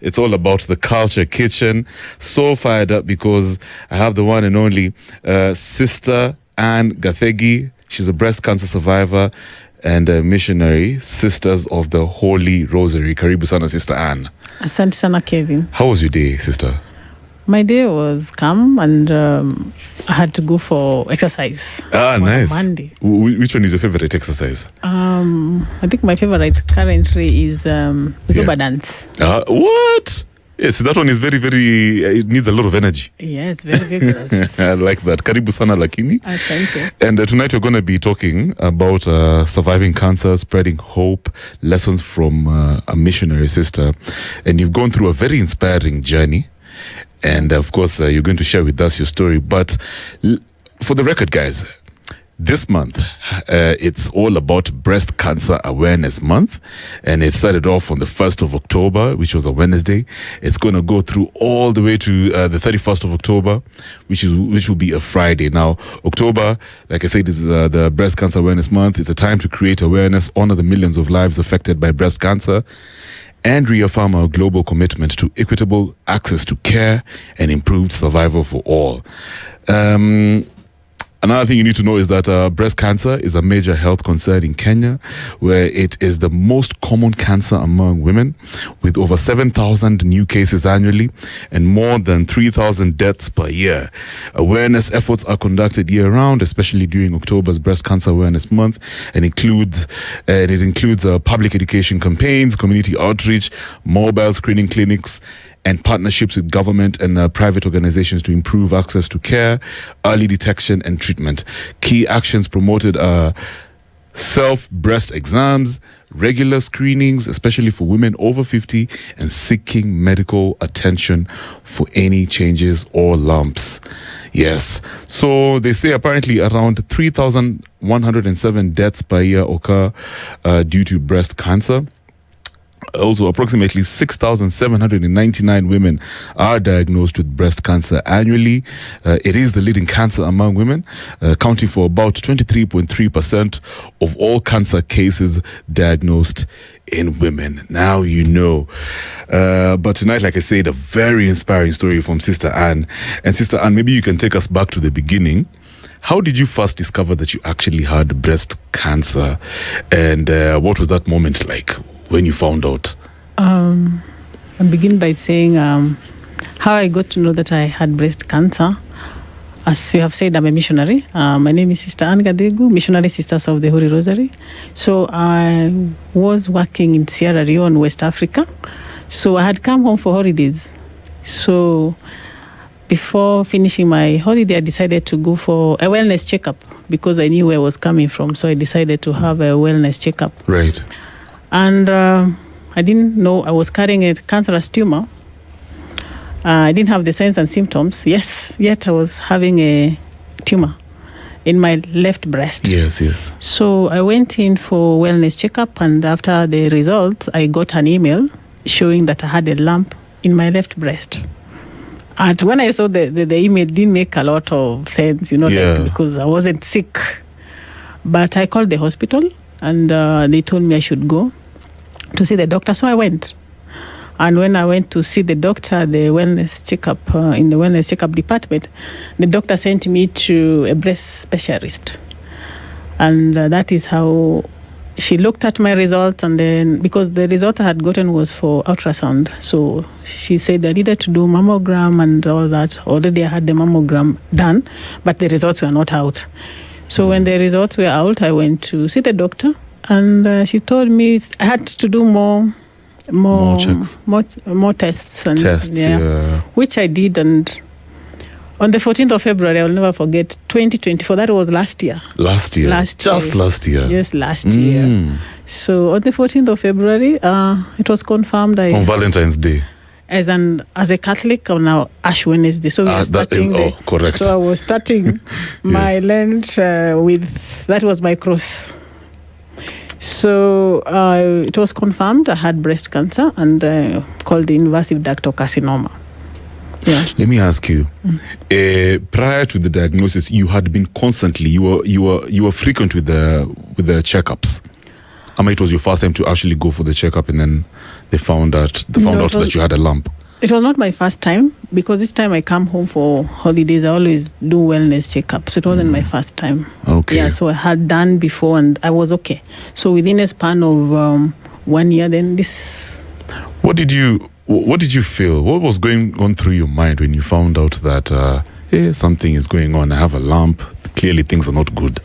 It's all about the culture kitchen. So fired up because I have the one and only Sister Anne Gathegu. She's a breast cancer survivor and a missionary, Sisters of the Holy Rosary. Karibu sana, Sister Anne. Asante sana, Kevin. How was your day, sister? My day was calm and I had to go for exercise. Nice. Monday. Which one is your favorite exercise? I think my favorite currently is Zumba dance. What? Yes, that one is very, it needs a lot of energy. Yeah, it's very vigorous. I like that. Karibu sana lakini. Asante. And tonight we're going to be talking about surviving cancer, spreading hope, lessons from a missionary sister. And you've gone through a very inspiring journey. And of course, you're going to share with us your story. But for the record, guys, this month, it's all about Breast Cancer Awareness Month. And it started off on the 1st of October, which was a Wednesday. It's going to go through all the way to the 31st of October, which will be a Friday. Now, October, like I said, is the Breast Cancer Awareness Month. It's a time to create awareness, honor the millions of lives affected by breast cancer, and reaffirm our global commitment to equitable access to care and improved survival for all. Another thing you need to know is that breast cancer is a major health concern in Kenya, where it is the most common cancer among women, with over 7,000 new cases annually and more than 3,000 deaths per year. Awareness efforts are conducted year-round, especially during October's Breast Cancer Awareness Month, and it includes public education campaigns, community outreach, mobile screening clinics, and partnerships with government and private organizations to improve access to care, early detection, and treatment. Key actions promoted are self-breast exams, regular screenings, especially for women over 50, and seeking medical attention for any changes or lumps. Yes. So they say apparently around 3,107 deaths per year occur due to breast cancer. Also, approximately 6,799 women are diagnosed with breast cancer annually. It is the leading cancer among women, accounting for about 23.3% of all cancer cases diagnosed in women. Now you know. But tonight, like I said, a very inspiring story from Sister Anne. And Sister Anne, maybe you can take us back to the beginning. How did you first discover that you actually had breast cancer? And what was that moment like when you found out? I begin by saying how I got to know that I had breast cancer. As you have said, I'm a missionary. My name is Sister Anne Gathegu, Missionary Sisters of the Holy Rosary. So I was working in Sierra Leone, West Africa. So I had come home for holidays. So before finishing my holiday, I decided to go for a wellness checkup because I knew where I was coming from. So I decided to have a wellness checkup. Right. And I didn't know I was carrying a cancerous tumor. I didn't have the signs and symptoms. Yet I was having a tumor in my left breast. Yes. So I went in for wellness checkup, and after the results, I got an email showing that I had a lump in my left breast. And when I saw the email, it didn't make a lot of sense, like, because I wasn't sick. But I called the hospital, and they told me I should go to see the doctor. So I went. And when I went to see the doctor, the wellness checkup, in the wellness checkup department, the doctor sent me to a breast specialist. And that is how she looked at my results. And then, because the result I had gotten was for ultrasound, so she said I needed to do mammogram and all that. Already I had the mammogram done, but the results were not out. So when the results were out, I went to see the doctor. And she told me I had to do more checks, more tests, and which I did. And on the 14th of February, I will never forget, 2024. That was last year. Last year. Yes, last year. So on the 14th of February, it was confirmed. On Valentine's Day. As a Catholic, on our Ash Wednesday. So we were starting. Correct. So I was starting my Lent with, that was my cross. So it was confirmed I had breast cancer and called invasive ductal carcinoma. Yeah. Let me ask you, prior to the diagnosis, you had been constantly, you were frequent with the checkups. It was your first time to actually go for the checkup, and then they found out that you had a lump. It was not my first time, because each time I come home for holidays, I always do wellness checkups. So it wasn't my first time. Okay. Yeah, so I had done before and I was okay. So within a span of 1 year, then this. What did you feel? What was going on through your mind when you found out that something is going on? I have a lump. Clearly things are not good.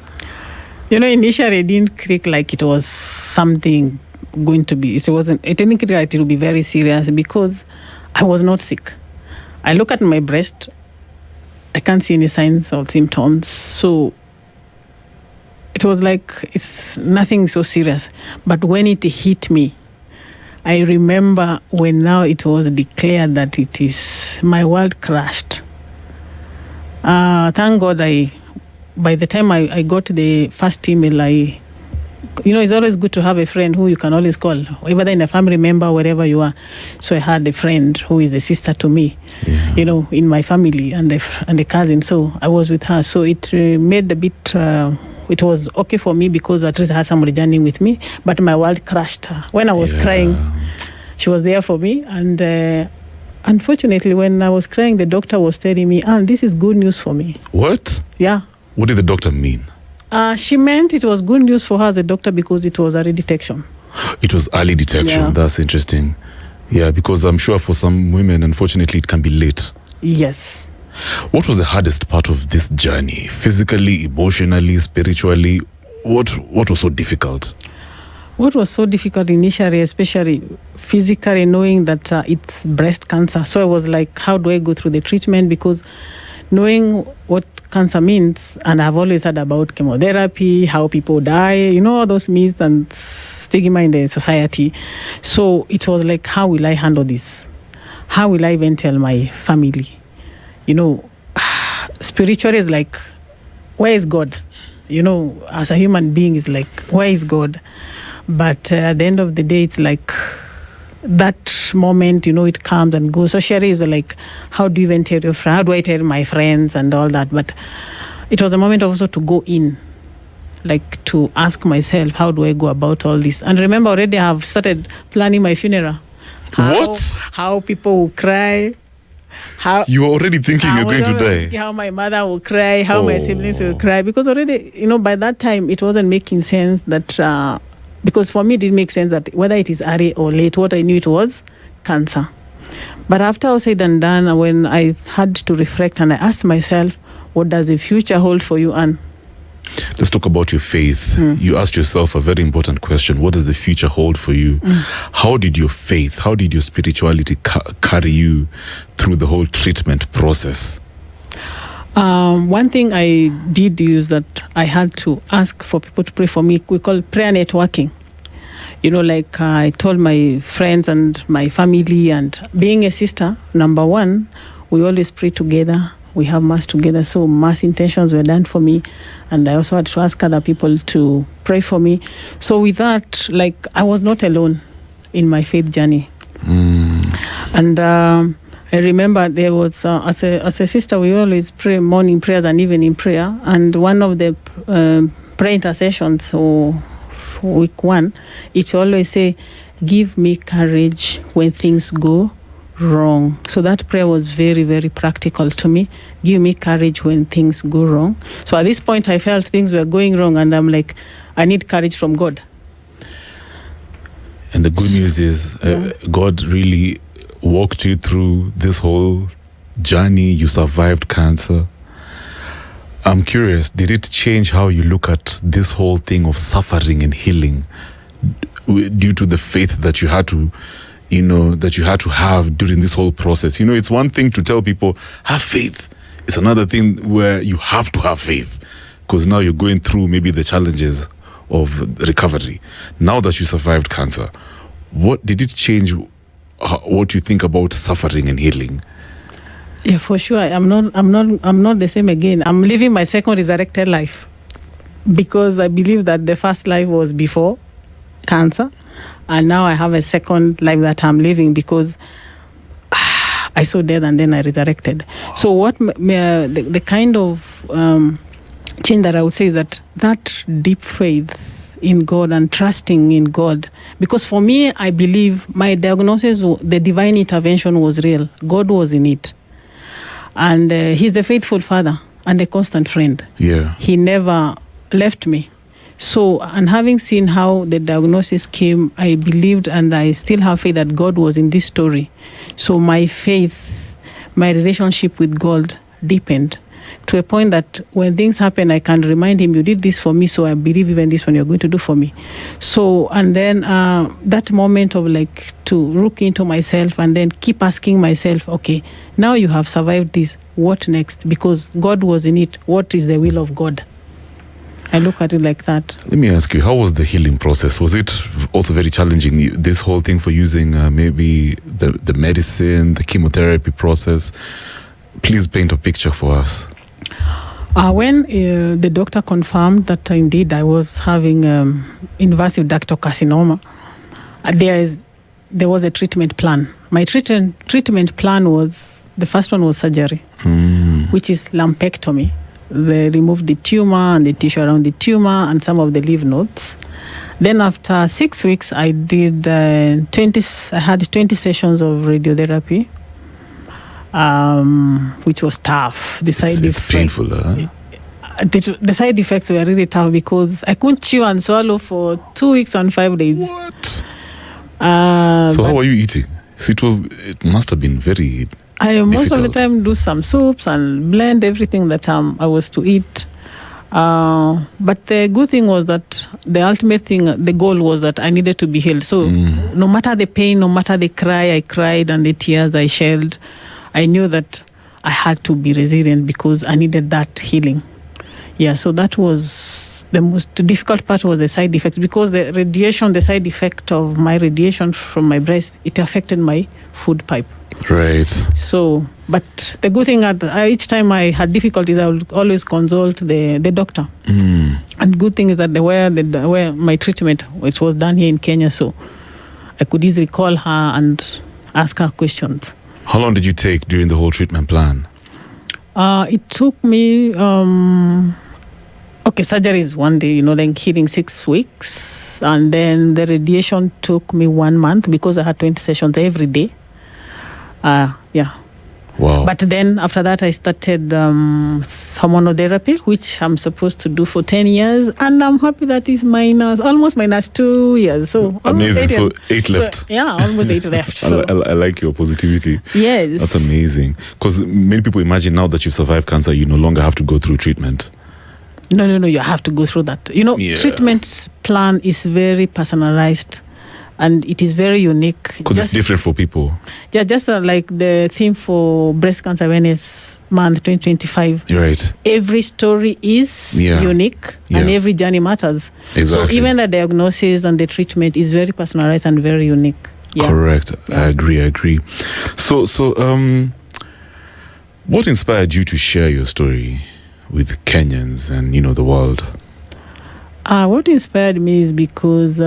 Initially it didn't click like it was something going to be. It didn't click like it would be very serious, because I was not sick. I look at my breast, I can't see any signs or symptoms. So it was like it's nothing so serious. But when it hit me, I remember when now it was declared that it is, my world crashed. Thank God by the time I got the first email, it's always good to have a friend who you can always call, whether in a family member, wherever you are. So I had a friend who is a sister to me, in my family, and a cousin. So I was with her. So it made a bit, it was okay for me, because at least I had somebody journeying with me. But my world crashed. When I was crying, she was there for me. And unfortunately, when I was crying, the doctor was telling me, this is good news for me. What? Yeah. What did the doctor mean? She meant it was good news for her as a doctor, because it was early detection. It was early detection. Yeah. That's interesting. Yeah, because I'm sure for some women, unfortunately, it can be late. Yes. What was the hardest part of this journey? Physically, emotionally, spiritually? What was so difficult? What was so difficult initially, especially physically, knowing that it's breast cancer. So I was like, how do I go through the treatment? Because knowing what cancer means, and I've always heard about chemotherapy, how people die, all those myths and stigma in the society. So it was like, how will I handle this? How will I even tell my family? Spiritually is like, where is God? As a human being, is like, where is God? But at the end of the day, it's like that moment, it comes and goes. Socially is like, how do you even tell your friend? How do I tell my friends and all that? But it was a moment also to go in, like to ask myself, how do I go about all this? And remember, already I have started planning my funeral. How people will cry. How you were already thinking you're going to die. How my mother will cry, how my siblings will cry. Because already, by that time, it wasn't making sense that... because for me, it didn't make sense that whether it is early or late, what I knew it was cancer. But after all said and done, when I had to reflect and I asked myself, what does the future hold for you, Anne? Let's talk about your faith. You asked yourself a very important question. What does the future hold for you? How did your faith, how did your spirituality carry you through the whole treatment process? One thing I did is that I had to ask for people to pray for me. We call prayer networking. Like I told my friends and my family, and being a sister, number one, we always pray together. We have mass together. So mass intentions were done for me. And I also had to ask other people to pray for me. So with that, like, I was not alone in my faith journey. And I remember there was, as a sister, we always pray morning prayers and evening prayer. And one of the prayer intercessions for week 1, it always say, give me courage when things go wrong. So that prayer was very, very practical to me. Give me courage when things go wrong. So at this point, I felt things were going wrong, and I'm like, I need courage from God. And the good news is, God really walked you through this whole journey. You survived cancer. I'm curious, did it change how you look at this whole thing of suffering and healing due to the faith that you had to, have during this whole process? It's one thing to tell people, have faith. It's another thing where you have to have faith, because now you're going through maybe the challenges of recovery. Now that you survived cancer, what did it change what you think about suffering and healing? Yeah, for sure. I'm not the same again. I'm living my second resurrected life, because I believe that the first life was before cancer, and now I have a second life that I'm living, because I saw death and then I resurrected. So what the kind of change that I would say is that deep faith in God and trusting in God. Because for me, I believe my diagnosis, the divine intervention was real. God was in it. And he's a faithful father and a constant friend. Yeah. He never left me. So, and having seen how the diagnosis came, I believed and I still have faith that God was in this story. So my faith, my relationship with God deepened to a point that when things happen, I can remind him, you did this for me, so I believe even this one you're going to do for me. So, and then that moment of like to look into myself and then keep asking myself, okay, now you have survived this, what next? Because God was in it. What is the will of God? I look at it like that. Let me ask you, how was the healing process? Was it also very challenging, this whole thing for using maybe the medicine, the chemotherapy process? Please paint a picture for us. When the doctor confirmed that indeed I was having invasive ductal carcinoma, there was a treatment plan. My treatment plan was, the first one was surgery, which is lumpectomy. They removed the tumor and the tissue around the tumor and some of the lymph nodes. Then after 6 weeks, I did I had 20 sessions of radiotherapy, which was tough. It's painful, huh? The side effects were really tough because I couldn't chew and swallow for 2 weeks and 5 days. What? So how were you eating? So it must have been very I most of the difficult. time do some soups and blend everything that I was to eat. But the good thing was that the ultimate thing, the goal was that I needed to be healed. So no matter the pain, no matter the cry I cried and the tears I shed, I knew that I had to be resilient because I needed that healing. Yeah, so that was the most difficult part, was the side effects, because the side effect of my radiation from my breast, it affected my food pipe. Right. So, but the good thing, each time I had difficulties, I would always consult the doctor. And good thing is that where my treatment, which was done here in Kenya, so I could easily call her and ask her questions. How long did you take during the whole treatment plan? It took me, surgery is 1 day, then healing 6 weeks. And then the radiation took me 1 month because I had 20 sessions every day. Yeah. Wow. But then after that, I started hormonotherapy, which I'm supposed to do for 10 years. And I'm happy that is almost minus 2 years. So amazing. So 8 left. So, yeah, almost 8 left. So. I like your positivity. Yes. That's amazing. Because many people imagine now that you've survived cancer, you no longer have to go through treatment. No, you have to go through that. Treatment plan is very personalized. And it is very unique. Because it's different for people. Yeah, just like the theme for Breast Cancer Awareness Month 2025. Right. Every story is unique and every journey matters. Exactly. So even the diagnosis and the treatment is very personalized and very unique. Yeah. Correct. Yeah. I agree. So, what inspired you to share your story with Kenyans and, the world? What inspired me is because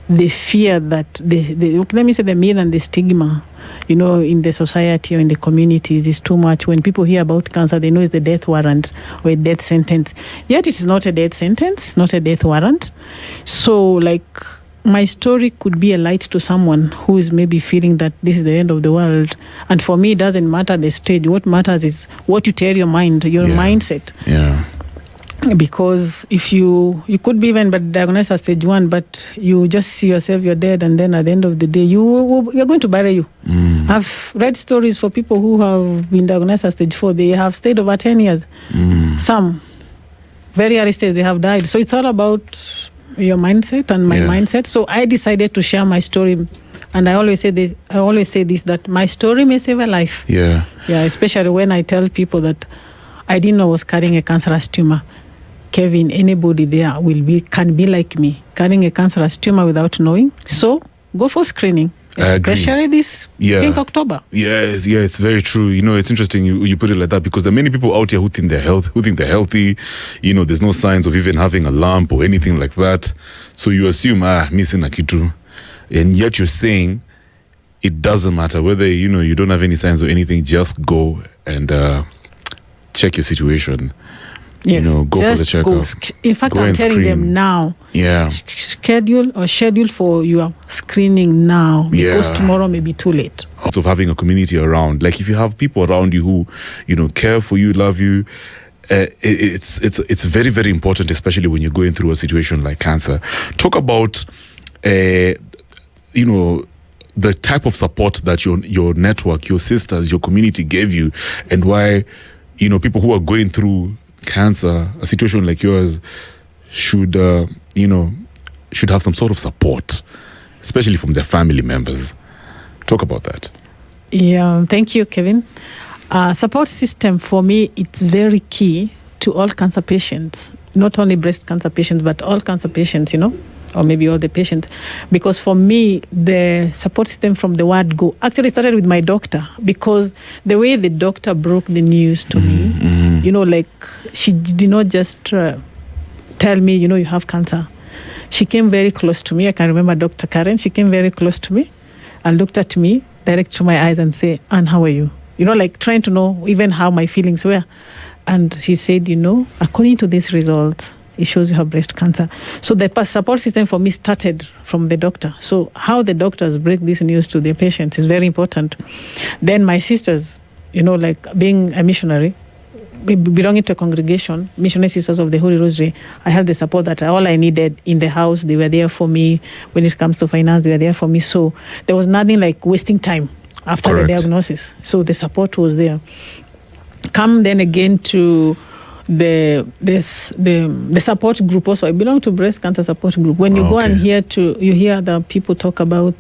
the fear that let me say the myth and the stigma, in the society or in the communities is too much. When people hear about cancer, they know it's the death warrant or a death sentence. Yet it is not a death sentence. It's not a death warrant. So, my story could be a light to someone who is maybe feeling that this is the end of the world. And for me, it doesn't matter the stage. What matters is what you tell your mind, your mindset. Yeah. Because if you could be even but diagnosed as stage 1, but you just see yourself, you're dead, and then at the end of the day, you're going to bury you. I've read stories for people who have been diagnosed as stage 4. They have stayed over 10 years. Some, very early stage, they have died. So it's all about your mindset and my mindset. So I decided to share my story. And I always say this, that my story may save a life. Yeah. Yeah, especially when I tell people that I didn't know I was carrying a cancerous tumor. Kevin, anybody there can be like me, carrying a cancerous tumor without knowing. So go for screening, especially this Pink October. Yes, it's very true. It's interesting you put it like that, because there are many people out here who think they're healthy. There's no signs of even having a lump or anything like that. So you assume, missing a kitu. And yet you're saying it doesn't matter whether, you don't have any signs or anything, just go and check your situation. Yes. Go for the checkup. In fact, I'm telling them now. Yeah. Schedule for your screening now, because tomorrow may be too late. Also, of having a community around, like if you have people around you who, care for you, love you, it's very, very important, especially when you're going through a situation like cancer. Talk about, the type of support that your network, your sisters, your community gave you, and why, people who are going through cancer, a situation like yours, should have some sort of support, especially from their family members. Talk about that. Yeah, thank you, Kevin. Support system for me, it's very key to all cancer patients, not only breast cancer patients, but all cancer patients, or maybe all the patients. Because for me, the support system from the word go actually started with my doctor, because the way the doctor broke the news to me, she did not just tell me, you have cancer. She came very close to me. I can remember Dr. Karen. She came very close to me and looked at me direct to my eyes and say, "Anne, how are you?" Trying to know even how my feelings were. And she said, according to this result, it shows you have breast cancer. So the support system for me started from the doctor. So how the doctors break this news to their patients is very important. Then my sisters, being a missionary, belonging to a congregation, Missionary Sisters of the Holy Rosary, I had the support that all I needed in the house. They were there for me. When it comes to finance, they were there for me. So there was nothing like wasting time after Correct. the diagnosis. So the support was there. Come then again to the support group. Also, I belong to breast cancer support group. When you go and you hear the people talk about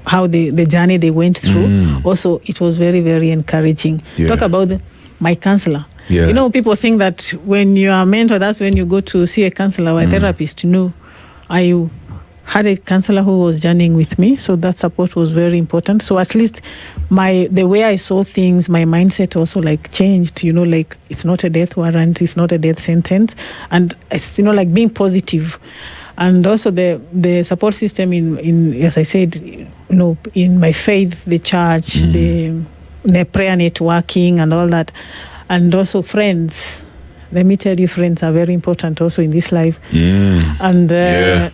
how the journey they went through. Also, it was very, very encouraging. Yeah. Talk about my counselor. Yeah. People think that when you are a mentor, that's when you go to see a counselor or a therapist. No, I had a counselor who was journeying with me, so that support was very important. So at least the way I saw things, my mindset also changed. It's not a death warrant, it's not a death sentence, and it's being positive. And also the support system in as I said, in my faith, the church, the prayer networking and all that, and also friends. Let me tell you, friends are very important also in this life. And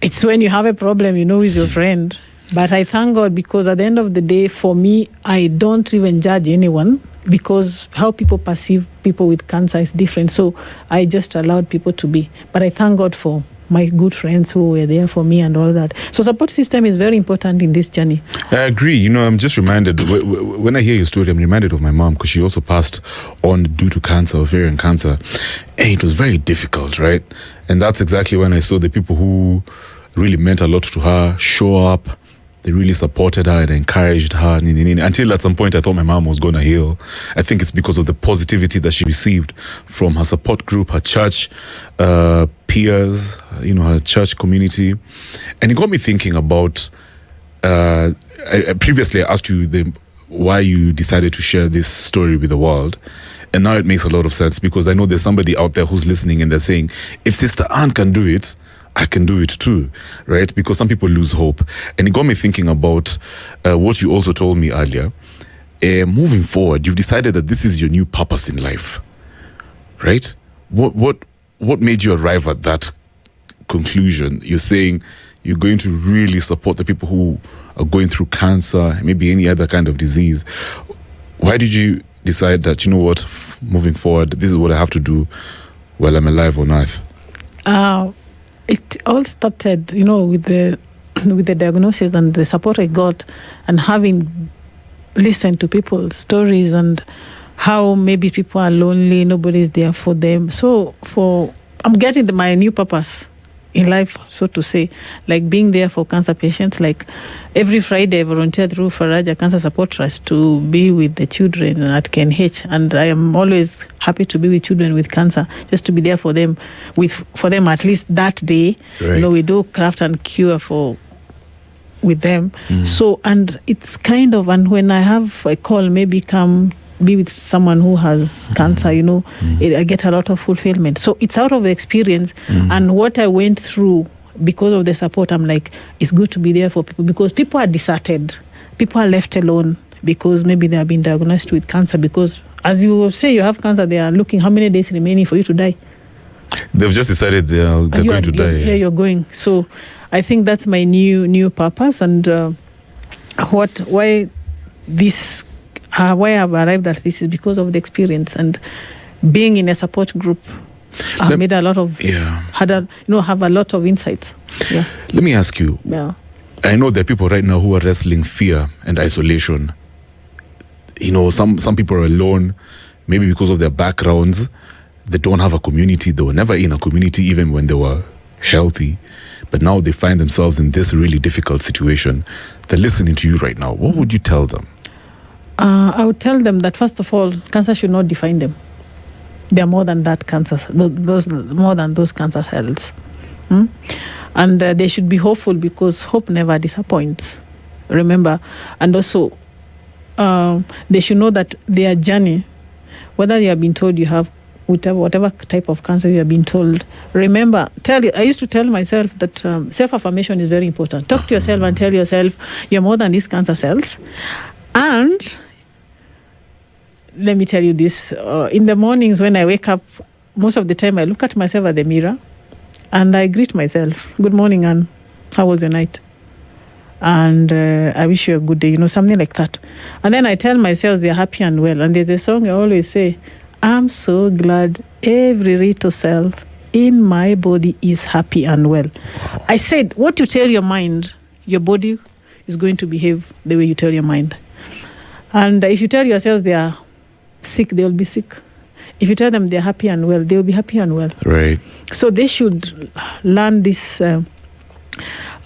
it's when you have a problem, with your friend. But I thank God, because at the end of the day, for me, I don't even judge anyone, because how people perceive people with cancer is different. So I just allowed people to be. But I thank God for my good friends who were there for me and all that. So support system is very important in this journey. I agree. I'm just reminded, when I hear your story, I'm reminded of my mom, because she also passed on due to cancer, ovarian cancer. And it was very difficult, right? And that's exactly when I saw the people who really meant a lot to her show up. They really supported her and encouraged her. Until at some point I thought my mom was going to heal. I think it's because of the positivity that she received from her support group, her church peers, her church community. And it got me thinking about, previously I asked you why you decided to share this story with the world. And now it makes a lot of sense, because I know there's somebody out there who's listening and they're saying, if Sister Anne can do it, I can do it too, right? Because some people lose hope. And it got me thinking about what you also told me earlier. Moving forward, you've decided that this is your new purpose in life, right? What made you arrive at that conclusion? You're saying you're going to really support the people who are going through cancer, maybe any other kind of disease. Why did you decide that, moving forward, this is what I have to do while I'm alive on earth? It all started, with the diagnosis and the support I got, and having listened to people's stories and how maybe people are lonely, nobody's there for them. So I'm getting my new purpose in life, so to say, being there for cancer patients. Every Friday I volunteer through Faraja Cancer Support Trust to be with the children at KNH, and I am always happy to be with children with cancer, just to be there for them, for them at least that day. Right. We do craft and cure with them. So, and it's kind of, and when I have a call, maybe come be with someone who has cancer, I get a lot of fulfillment. So it's out of the experience and what I went through because of the support. I'm it's good to be there for people, because people are deserted. People are left alone because maybe they have been diagnosed with cancer, because as you say, you have cancer, they are looking how many days remaining for you to die. They've just decided they're going to die. Yeah, you're going. So I think that's my new purpose, and why I've arrived at this is because of the experience and being in a support group. I've made a lot of have a lot of insights. Yeah. Let me ask you. Yeah. I know there are people right now who are wrestling fear and isolation. Some people are alone, maybe because of their backgrounds. They don't have a community. They were never in a community even when they were healthy. But now they find themselves in this really difficult situation. They're listening to you right now. What would you tell them? I would tell them that, first of all, cancer should not define them. They are more than that cancer, more than those cancer cells. And they should be hopeful, because hope never disappoints. Remember, and also they should know that their journey, whether you have been told you have whatever type of cancer you have been told, remember, I used to tell myself that self-affirmation is very important. Talk to yourself and tell yourself you're more than these cancer cells. And let me tell you this, in the mornings when I wake up, most of the time I look at myself at the mirror and I greet myself. Good morning, Anne. How was your night? And I wish you a good day, something like that. And then I tell myself they're happy and well. And there's a song I always say, I'm so glad every little cell in my body is happy and well. Wow. I said, what you tell your mind, your body is going to behave the way you tell your mind. And if you tell yourselves they are sick, they will be sick. If you tell them they're happy and well, they will be happy and well. Right. So they should learn this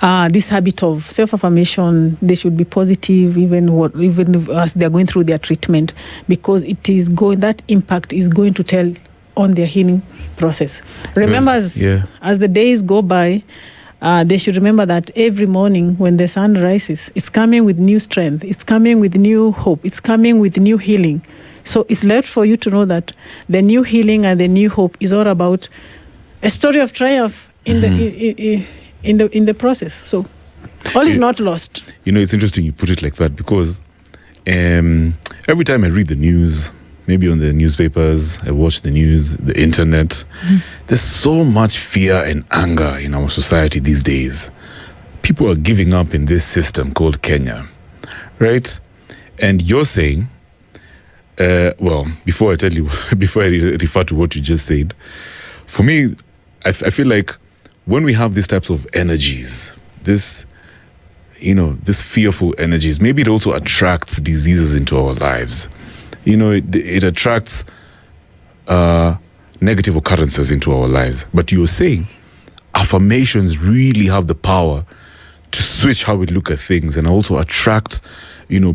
habit of self-affirmation. They should be positive even as they're going through their treatment, because that impact is going to tell on their healing process. Remember, as the days go by, they should remember that every morning when the sun rises, it's coming with new strength, it's coming with new hope, it's coming with new healing. So it's left for you to know that the new healing and the new hope is all about a story of triumph in the process. So all is not lost. It's interesting you put it like that, because every time I read the news, maybe on the newspapers, I watch the news, the internet, there's so much fear and anger in our society these days. People are giving up in this system called Kenya, right? And you're saying, before I refer to what you just said, for me, I feel like when we have these types of energies, this fearful energies, maybe it also attracts diseases into our lives. It attracts negative occurrences into our lives. But you're saying affirmations really have the power to switch how we look at things and also attract,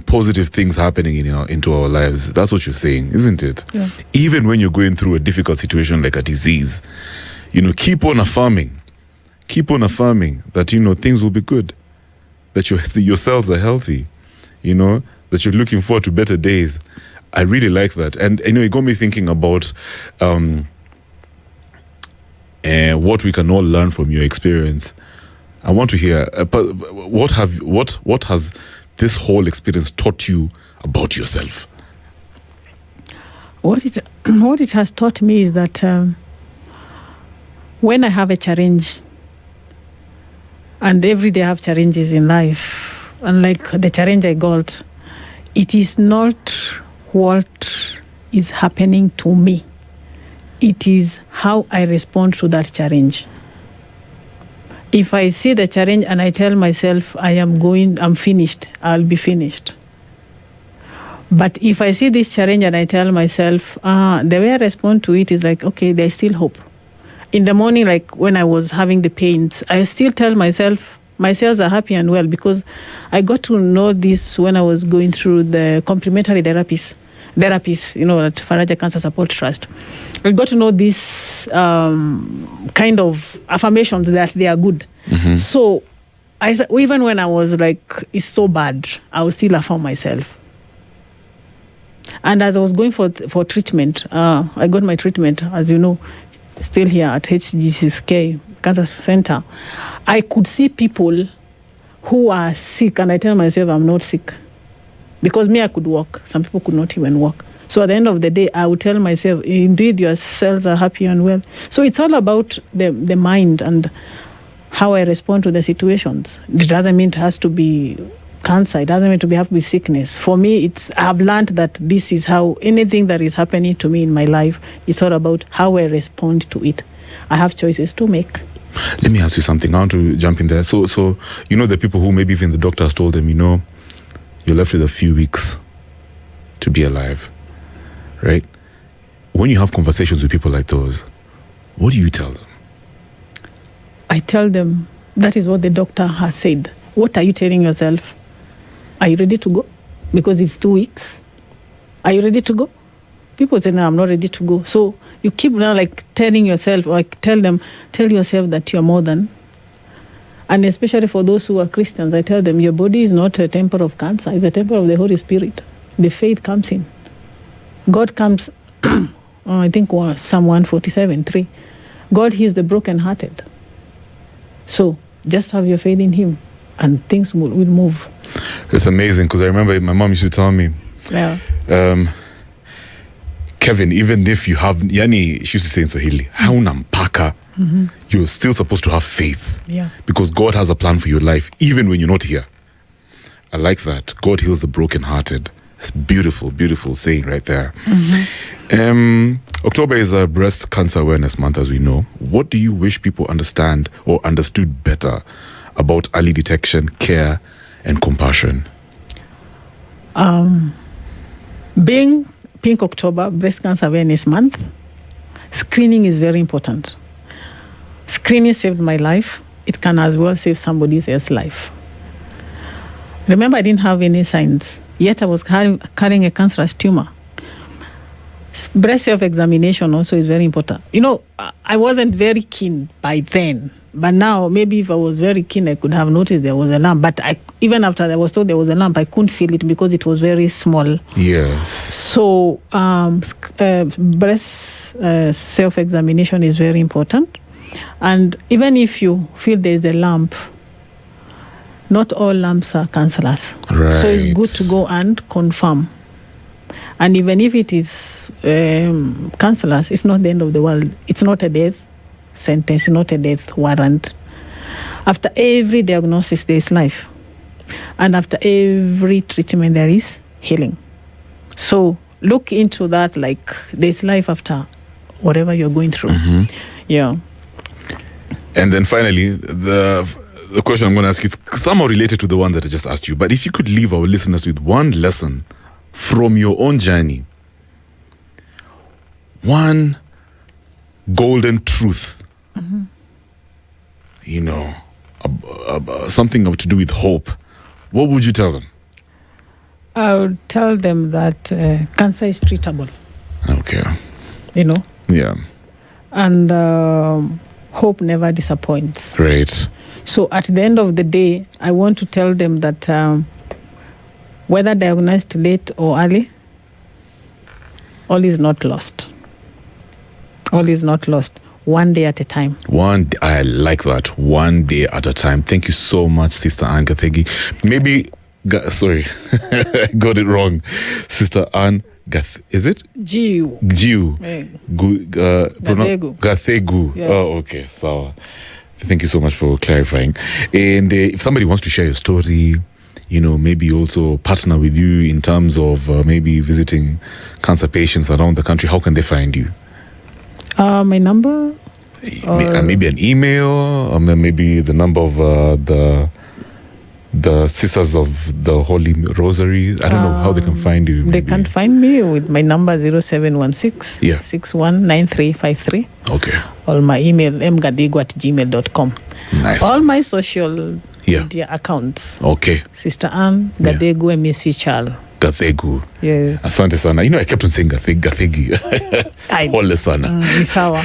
positive things happening into our lives. That's what you're saying, isn't it? Yeah. Even when you're going through a difficult situation like a disease, keep on affirming that, things will be good, that your cells are healthy, that you're looking forward to better days. I really like that. And, it got me thinking about what we can all learn from your experience. I want to hear, what has this whole experience taught you about yourself? What it has taught me is that when I have a challenge, and every day I have challenges in life, and like the challenge I got, it is not what is happening to me. It is how I respond to that challenge. If I see the challenge and I tell myself I'm finished, I'll be finished. But if I see this challenge and I tell myself, the way I respond to it is like, okay, there's still hope. In the morning, like when I was having the pains, I still tell myself, my cells are happy and well, because I got to know this when I was going through the complementary therapies, at Faraja Cancer Support Trust. I got to know this kind of affirmations that they are good. Mm-hmm. So even when I was like, it's so bad, I would still affirm myself. And as I was going for treatment, I got my treatment, as you know, still here at HGCK Cancer Center. I could see people who are sick, and I tell myself I'm not sick. Because me, I could walk. Some people could not even walk. So at the end of the day, I will tell myself, indeed, your cells are happy and well. So it's all about the mind and how I respond to the situations. It doesn't mean it has to be cancer. It doesn't mean have to be sickness. For me, I've learned that this is how anything that is happening to me in my life, it's all about how I respond to it. I have choices to make. Let me ask you something. I want to jump in there. So the people who maybe even the doctors told them, you're left with a few weeks to be alive, right? When you have conversations with people like those, what do you tell them? I tell them that is what the doctor has said. What are you telling yourself? Are you ready to go? Because it's 2 weeks. Are you ready to go? People say, no, I'm not ready to go. So you keep now telling yourself, or tell yourself that you're more than. And especially for those who are Christians, I tell them, your body is not a temple of cancer. It's a temple of the Holy Spirit. The faith comes in. God comes, I think Psalm 147:3. God heals the brokenhearted. So just have your faith in him and things will move. It's amazing because I remember my mom used to tell me, Kevin, even if you have, she used to say in Swahili, hauna mpaka, you're still supposed to have faith. Yeah. Because God has a plan for your life, even when you're not here. I like that. God heals the brokenhearted. It's beautiful, beautiful saying right there. October is a Breast Cancer Awareness Month, as we know. What do you wish people understand or understood better about early detection, care, and compassion? Being Pink October, Breast Cancer Awareness Month, screening is very important. Screening saved my life. It can as well save somebody else's life. Remember, I didn't have any signs, yet I was carrying a cancerous tumor. Breast self-examination also is very important. I wasn't very keen by then, but now maybe if I was very keen, I could have noticed there was a lump. But even after I was told there was a lump, I couldn't feel it because it was very small. Yes. So breast self-examination is very important. And even if you feel there is a lump, not all lumps are cancerous. Right. So it's good to go and confirm. And even if it is cancerous, it's not the end of the world. It's not a death sentence, it's not a death warrant. After every diagnosis, there is life. And after every treatment, there is healing. So look into that, there's life after whatever you're going through. Yeah. And then finally, the question I'm going to ask you is somehow related to the one that I just asked you. But if you could leave our listeners with one lesson from your own journey, one golden truth, something to do with hope, what would you tell them? I would tell them that cancer is treatable. Okay. Yeah. And hope never disappoints. Great. So at the end of the day, I want to tell them that whether diagnosed late or early, all is not lost. All is not lost. One day at a time. I like that. One day at a time. Thank you so much, Sister Anne Gathegu. Sorry, I got it wrong. Sister Anne is it? Gathegu. Gathegu. Yeah. Oh, okay. So, thank you so much for clarifying. And if somebody wants to share your story, maybe also partner with you in terms of maybe visiting cancer patients around the country, how can they find you? My number? Maybe an email, or maybe the number of the Sisters of the Holy Rosary. I don't know how they can find you. They can find me with my number 0716 619353. Okay. Or my email mgadegu@gmail.com. Nice. All my social media accounts. Okay. Sister Anne Gathegu MSc Charles. Gathegu. Yes. Asante sana. I kept on saying Gathegu. Pole sana. Sawa.